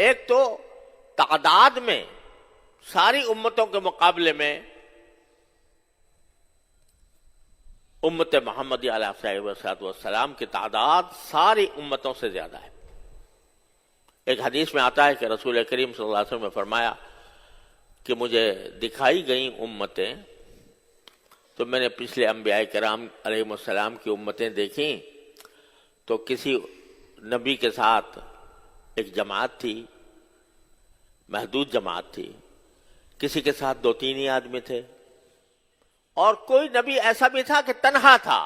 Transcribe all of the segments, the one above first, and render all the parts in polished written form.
ایک تو تعداد میں ساری امتوں کے مقابلے میں امت محمدی علیہ والسلام کی تعداد ساری امتوں سے زیادہ ہے۔ ایک حدیث میں آتا ہے کہ رسول کریم صلی اللہ علیہ وسلم نے فرمایا کہ مجھے دکھائی گئیں امتیں تو میں نے پچھلے انبیاء کرام علیہ السلام کی امتیں دیکھیں تو کسی نبی کے ساتھ ایک جماعت تھی، محدود جماعت تھی، کسی کے ساتھ 2-3 ہی آدمی تھے، اور کوئی نبی ایسا بھی تھا کہ تنہا تھا،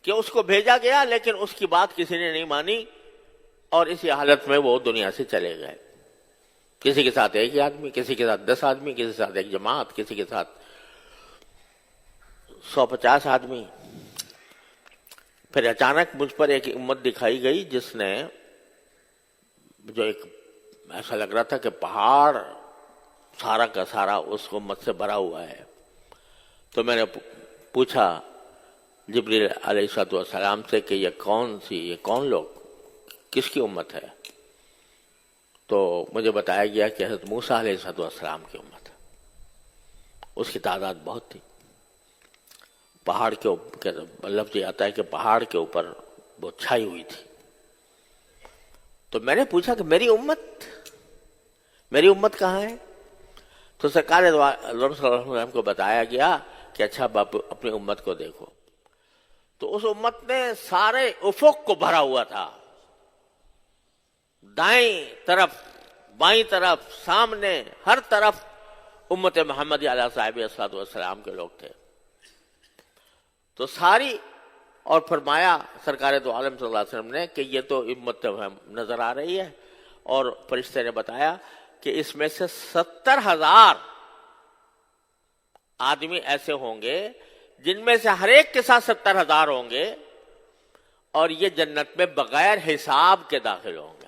کہ اس کو بھیجا گیا لیکن اس کی بات کسی نے نہیں مانی اور اسی حالت میں وہ دنیا سے چلے گئے۔ کسی کے ساتھ 1 ہی آدمی، کسی کے ساتھ 10 آدمی، کسی کے ساتھ ایک جماعت، کسی کے ساتھ 150 آدمی۔ پھر اچانک مجھ پر ایک امت دکھائی گئی جس نے، جو ایک ایسا لگ رہا تھا کہ پہاڑ سارا کا سارا اس امت سے بھرا ہوا ہے۔ تو میں نے پوچھا جبریل علیہ السلام سے کہ یہ کون لوگ، کس کی امت ہے؟ تو مجھے بتایا گیا کہ حضرت موسیٰ علیہ السلام کی امت ہے۔ اس کی تعداد بہت تھی، پہاڑ کے اوپر، لفظ یہ آتا ہے کہ پہاڑ کے اوپر وہ چھائی ہوئی تھی۔ تو میں نے پوچھا کہ میری امت کہاں ہے؟ تو سرکار صلی اللہ علیہ وسلم کو بتایا گیا کہ اچھا باپ اپنی امت کو دیکھو۔ تو اس امت نے سارے افق کو بھرا ہوا تھا، دائیں طرف، بائیں طرف، سامنے، ہر طرف امت محمدی علیہ صاحب والسلام کے لوگ تھے۔ تو ساری، اور فرمایا سرکار دو عالم صلی اللہ علیہ وسلم نے کہ یہ تو امت نظر آ رہی ہے، اور فرشتے نے بتایا کہ اس میں سے 70,000 آدمی ایسے ہوں گے جن میں سے ہر ایک کے ساتھ 70,000 ہوں گے، اور یہ جنت میں بغیر حساب کے داخل ہوں گے،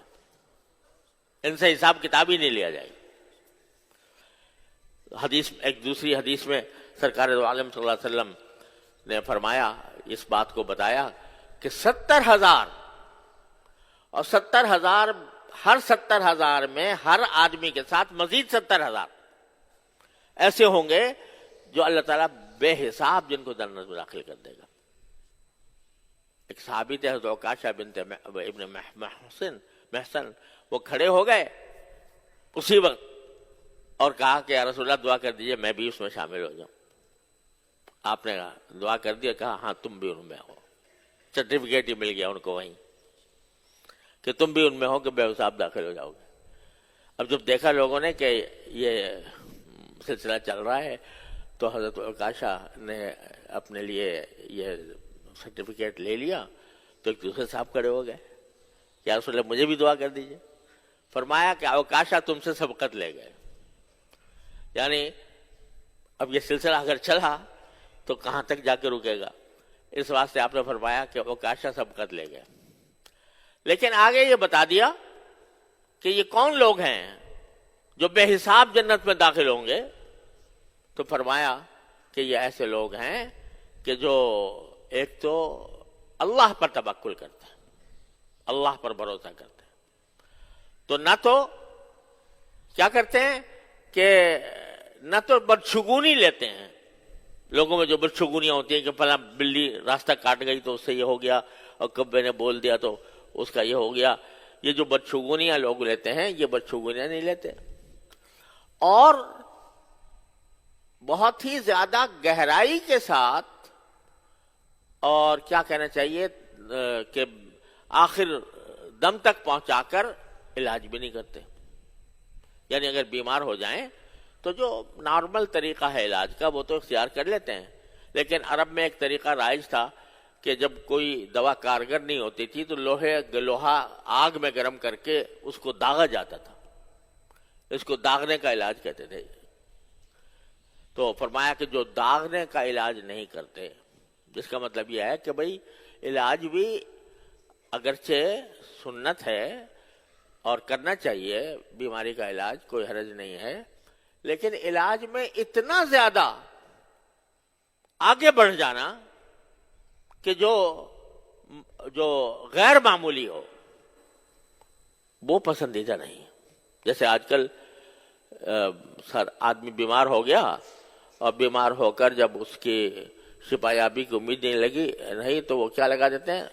ان سے حساب کتاب ہی نہیں لیا جائے گا۔ حدیث، ایک دوسری حدیث میں سرکار دو عالم صلی اللہ علیہ وسلم نے فرمایا، اس بات کو بتایا کہ 70,000، اور 70,000، ہر 70,000 میں ہر آدمی کے ساتھ مزید 70,000 ایسے ہوں گے جو اللہ تعالیٰ بے حساب جن کو جنت میں داخل کر دے گا۔ ایک صحابی تھے حضرت عکاشہ بنت ابن محسن، وہ کھڑے ہو گئے اسی وقت اور کہا کہ یا رسول اللہ دعا کر دیجئے میں بھی اس میں شامل ہو جاؤں۔ آپ نے دعا کر دیا، کہا ہاں تم بھی ان میں ہو۔ سرٹیفکیٹ ہی مل گیا ان کو وہیں کہ تم بھی ان میں ہو کہ بے حساب داخل ہو جاؤ گے۔ اب جب دیکھا لوگوں نے کہ یہ سلسلہ چل رہا ہے تو حضرت عکاشہ نے اپنے لیے یہ سرٹیفکیٹ لے لیا، تو ایک دوسرے صاحب کھڑے ہو گئے کہ یا رسول اللہ مجھے بھی دعا کر دیجئے۔ فرمایا کہ عکاشہ تم سے سبقت لے گئے، یعنی اب یہ سلسلہ اگر چلا تو کہاں تک جا کے رکے گا، اس واسطے آپ نے فرمایا کہ عکاشہ سبقت لے گئے۔ لیکن آگے یہ بتا دیا کہ یہ کون لوگ ہیں جو بے حساب جنت میں داخل ہوں گے، تو فرمایا کہ یہ ایسے لوگ ہیں کہ جو ایک تو اللہ پر توکل کرتے ہیں، اللہ پر بھروسہ کرتے ہیں، تو نہ تو کیا کرتے ہیں کہ نہ تو بدشگونی لیتے ہیں، لوگوں میں جو بدشگونیاں ہوتی ہیں کہ فلاں بلی راستہ کاٹ گئی تو اس سے یہ ہو گیا، اور کبے نے بول دیا تو اس کا یہ ہو گیا، یہ جو بدشگونیاں لوگ لیتے ہیں یہ بدشگونیاں نہیں لیتے، اور بہت ہی زیادہ گہرائی کے ساتھ، اور کیا کہنا چاہیے کہ آخر دم تک پہنچا کر علاج بھی نہیں کرتے۔ یعنی اگر بیمار ہو جائیں تو جو نارمل طریقہ ہے علاج کا وہ تو اختیار کر لیتے ہیں، لیکن عرب میں ایک طریقہ رائج تھا کہ جب کوئی دوا کارگر نہیں ہوتی تھی تو لوہا آگ میں گرم کر کے اس کو داغا جاتا تھا، اس کو داغنے کا علاج کہتے تھے۔ تو فرمایا کہ جو داغنے کا علاج نہیں کرتے، جس کا مطلب یہ ہے کہ بھئی علاج بھی اگرچہ سنت ہے اور کرنا چاہیے، بیماری کا علاج کوئی حرج نہیں ہے، لیکن علاج میں اتنا زیادہ آگے بڑھ جانا کہ جو غیر معمولی ہو، وہ پسندیدہ نہیں. جیسے آج کل آدمی بیمار ہو گیا اور بیمار ہو کر جب اس کی شفا یابی کی امید نہیں تو وہ کیا لگا دیتے ہیں؟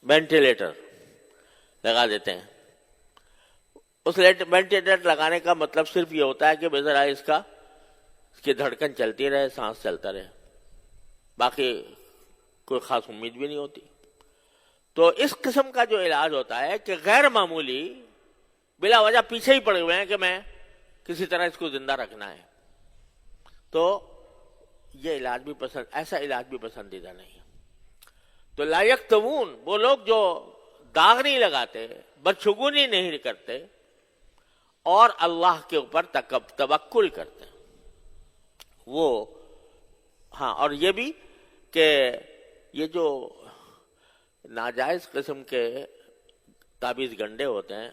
وینٹیلیٹر لگا دیتے ہیں. اس وینٹیلیٹر لگانے کا مطلب صرف یہ ہوتا ہے کہ ذرا اس کی دھڑکن چلتی رہے، سانس چلتا رہے، باقی کوئی خاص امید بھی نہیں ہوتی. تو اس قسم کا جو علاج ہوتا ہے کہ غیر معمولی بلا وجہ پیچھے ہی پڑے ہوئے ہیں کہ میں کسی طرح اس کو زندہ رکھنا ہے، تو یہ علاج بھی ایسا علاج بھی پسندیدہ نہیں ہے. تو لا یکتوون، وہ لوگ جو داغ نہیں لگاتے، بدشگونی نہیں کرتے اور اللہ کے اوپر توکل کرتے ہیں، وہ ہاں. اور یہ بھی کہ یہ جو ناجائز قسم کے تعویذ گنڈے ہوتے ہیں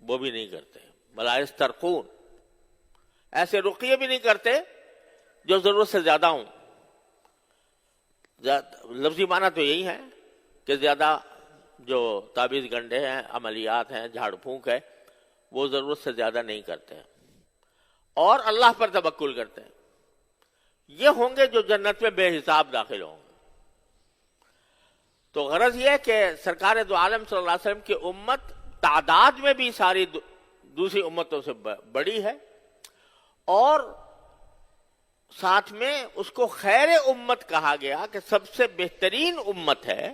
وہ بھی نہیں کرتے. ولا یسترقون، ایسے رقیے بھی نہیں کرتے جو ضرورت سے زیادہ ہوں. لفظی معنی تو یہی ہے کہ زیادہ جو تعویذ گنڈے ہیں، عملیات ہیں، جھاڑ پھونک ہے، وہ ضرورت سے زیادہ نہیں کرتے ہیں اور اللہ پر توکل کرتے ہیں. یہ ہوں گے جو جنت میں بے حساب داخل ہوں گے. تو غرض یہ ہے کہ سرکار دو عالم صلی اللہ علیہ وسلم کی امت تعداد میں بھی ساری دوسری امتوں سے بڑی ہے اور ساتھ میں اس کو خیر امت کہا گیا کہ سب سے بہترین امت ہے.